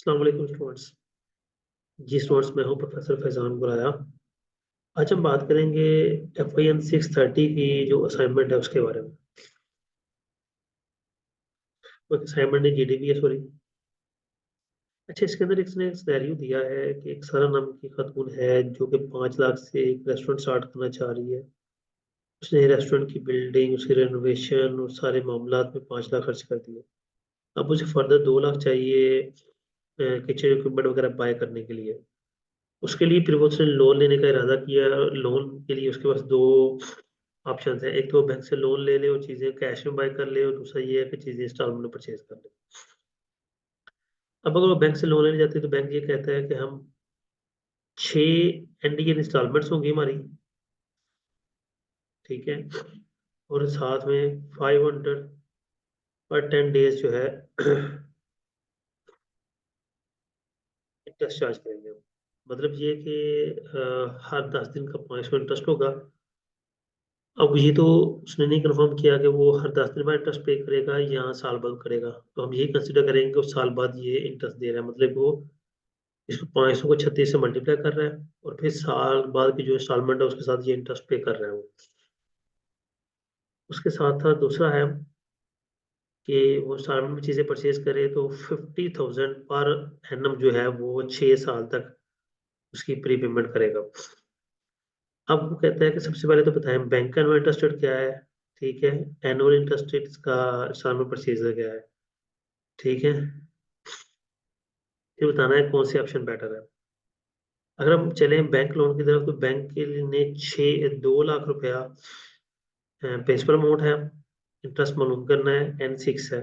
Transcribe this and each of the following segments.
अस्सलाम वालेकुम स्टूडेंट्स। जी स्टूडेंट्स, मैं हूं प्रोफेसर फैजान बुराया। आज हम बात करेंगे FIN 630 की जो असाइनमेंट है उसके बारे में। वो असाइनमेंट नहीं, GDP है, सॉरी। अच्छा, इसके अंदर इसने सिनेरियो दिया है कि एक सारा नाम की खातून है जो कि 5 लाख से एक रेस्टोरेंट स्टार्ट करना चाह रही है। उसने रेस्टोरेंट की बिल्डिंग, उसकी रेनोवेशन और सारे मामलात में 5 लाख खर्च कर दिए। अब उसे फर्दर 2 लाख चाहिए किचन इक्विपमेंट वगैरह बाय करने के लिए। उसके लिए फिर वो उसने लोन लेने का इरादा किया। लोन के लिए उसके पास दो ऑप्शन है। एक तो बैंक से लोन ले ले और चीजें कैश में बाय कर ले, और दूसरा ये है कि चीजें इंस्टॉलमेंट में परचेज कर ले। अब अगर वो बैंक से लोन लेने जाती है तो बैंक ये कहता है कि हम 6 इंस्टॉलमेंट्स होंगी हमारी, ठीक है, और साथ में 500 पर 10 डेज जो है इंटरेस्ट चार्ज करेंगे हम। मतलब ये कि हर 10 दिन का 500 इंटरेस्ट होगा। अब ये तो उसने नहीं कंफर्म किया कि वो हर 10 दिन बाद इंटरेस्ट पे करेगा या साल बाद करेगा। तो हम यही कंसिडर करेंगे कि वो साल बाद ये इंटरेस्ट दे रहा है, मतलब वो इसको 500 को 36 से मल्टीप्लाई कर रहा है और फिर साल बाद की जो इंस्टॉलमेंट है उसके साथ ये इंटरेस्ट पे कर रहा है वो। उसके साथ साथ दूसरा है कि वो इंस्टॉलमेंट में चीज़ें परचेज करे तो 50,000 पर एनम जो है वो 6 साल तक उसकी प्री पेमेंट करेगा। अब वो कहता है कि सबसे पहले तो बताएं बैंक का एनुअल इंटरेस्ट रेट क्या है। ठीक है, एनुअल इंटरेस्ट रेट का इंस्टॉलमेंट परचेज क्या है। ठीक है, फिर बताना है कौन सी ऑप्शन बेटर है। अगर हम चलें बैंक लोन की तरफ तो बैंक के लिए ने 2 लाख रुपया प्रिंसिपल अमाउंट है, इंटरेस्ट मालूम करना है, N6 है।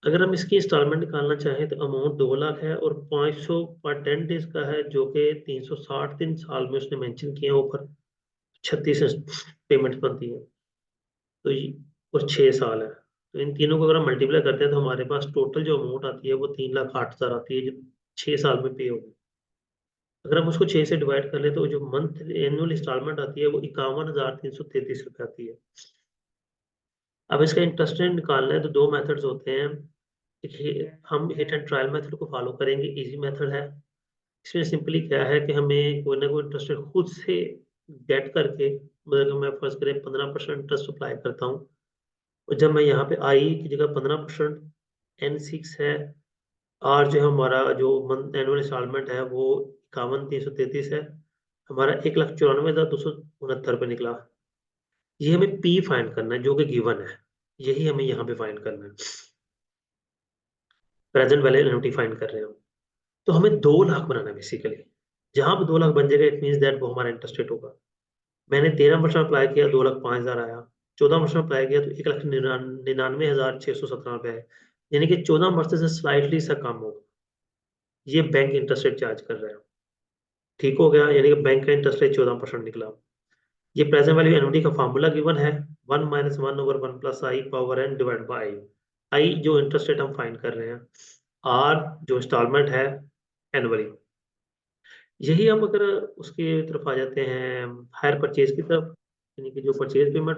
अगर हम इसकी इंस्टॉलमेंट निकालना चाहें तो अमाउंट 2 लाख है और 500 पर 10 डेज का है, जो कि 360 दिन साल में उसने मेंशन किया है ऊपर। 36 पेमेंट बनती है, तो और 6 साल है। तो इन तीनों को अगर हम मल्टीप्लाई करते हैं तो हमारे पास टोटल जो अमाउंट आती है वो 3,08,000 आती है, जो 6 साल में पे होगी। अगर हम उसको 6 से डिवाइड कर ले तो जो मंथ एनुअल इंस्टॉलमेंट आती है वो 51,333 रुपये आती है। अब इसका इंटरेस्ट रेट निकालना है तो दो मेथड्स होते हैं। हम हिट एंड ट्रायल मेथड को फॉलो करेंगे, इजी मेथड है। इसमें सिंपली क्या है कि हमें कोई ना कोई इंटरेस्ट रेट खुद से गेट करके, मतलब कि मैं फर्स्ट करें 15% इंटरेस्ट अप्लाई करता हूँ, और जब मैं यहाँ पे आई की जगह 15%, N6 है, और जो है हमारा जो मंथ एनुअल इंस्टॉलमेंट है वो 51,333 है, हमारा 1,94,269 रुपये निकला। ये हमें पी फाइंड करना है जो कि गिवन है, यही हमें यहाँ पे फाइंड करना है। प्रेजेंट वैल्यू एन्युटी फाइंड कर रहे हैं हम। तो हमें 2 लाख बनाना है बेसिकली। जहां पे 2 लाख बन जाएगा इट मीन दैट वो हमारा इंटरेस्ट रेट होगा। मैंने 13% अप्लाई किया, 2,05,000 आया। 14% अप्लाई किया तो 1,99,617 रुपये है, यानी कि 14% से स्लाइटली सा कम होगा। ये बैंक इंटरेस्ट रेट चार्ज कर रहे हैं। ठीक हो गया, यानी कि बैंक का इंटरेस्ट रेट 14% निकला। ये प्रेजेंट वैल्यू एनुटी का फॉर्मूला गिवन है, 1 - 1/1 + I डिवाइड बाई आई, जो इंटरेस्ट रेट हम फाइंड कर रहे हैं, आर जो इंस्टॉलमेंट है एनुअली। यही हम अगर उसके तरफ आ जाते हैं हायर परचेज की तरफ, यानी कि जो परचेज पेमेंट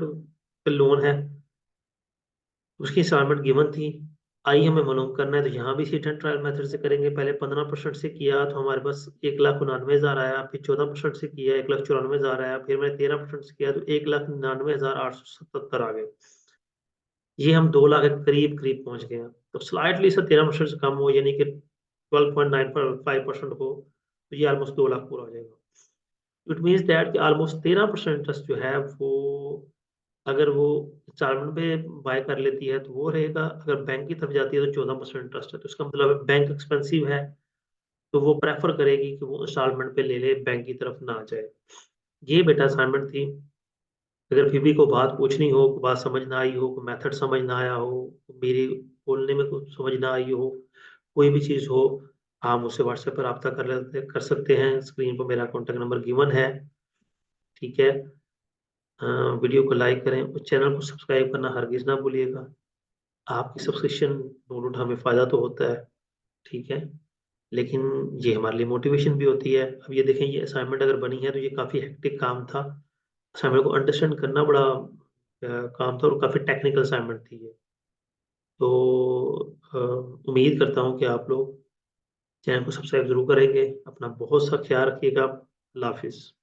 पे लोन है उसकी इंस्टॉलमेंट गिवन थी। आई हमें मालूम करना है तो यहाँ भी सीट एंड ट्रायल मेथड से करेंगे। पहले 15% से किया तो हमारे पास 1,99,000 आया, फिर 14% से किया 1,94,000 आया, फिर मैंने 13% से किया तो 1,99,877 आ गए। ये हम 2 लाख के करीब करीब पहुंच गए हैं। तो स्लाइटली से 13% से कम हो, यानी कि 12.95% हो, तो ये ऑलमोस्ट 2 लाख पूरा हो जाएगा। इट मीन्स दैट कि ऑलमोस्ट 13% इंटरेस्ट जो है वो, अगर वो इंस्टॉलमेंट पे बाय कर लेती है तो वो रहेगा। अगर बैंक की तरफ जाती है तो 14% इंटरेस्ट है, तो इसका मतलब बैंक एक्सपेंसिव है, तो वो प्रेफर करेगी कि वो इंस्टॉलमेंट पे ले ले, बैंक की तरफ ना जाए। ये बेटा असाइनमेंट थी। अगर फिर भी कोई बात पूछनी हो, कोई बात समझ ना आई हो, कोई मेथड समझ ना आया हो, मेरी बोलने में कुछ समझ ना आई हो, कोई भी चीज़ हो, आप मुझसे व्हाट्सएप पर रब्ता कर सकते हैं। स्क्रीन पर मेरा कॉन्टैक्ट नंबर गिवन है, ठीक है। वीडियो को लाइक करें और चैनल को सब्सक्राइब करना हरगिज ना भूलिएगा। आपकी सब्सक्रिप्शन डाउनलोड हमें फ़ायदा तो होता है, ठीक है, लेकिन ये हमारे लिए मोटिवेशन भी होती है। अब ये देखें, ये असाइनमेंट अगर बनी है तो ये काफ़ी हेक्टिक काम था। असाइनमेंट को अंडरस्टैंड करना बड़ा काम था और काफ़ी टेक्निकल असाइनमेंट थी ये। तो उम्मीद करता हूँ कि आप लोग चैनल को सब्सक्राइब ज़रूर करेंगे। अपना बहुत सा ख़्याल रखिएगा। अल्लाह हाफ़िज़।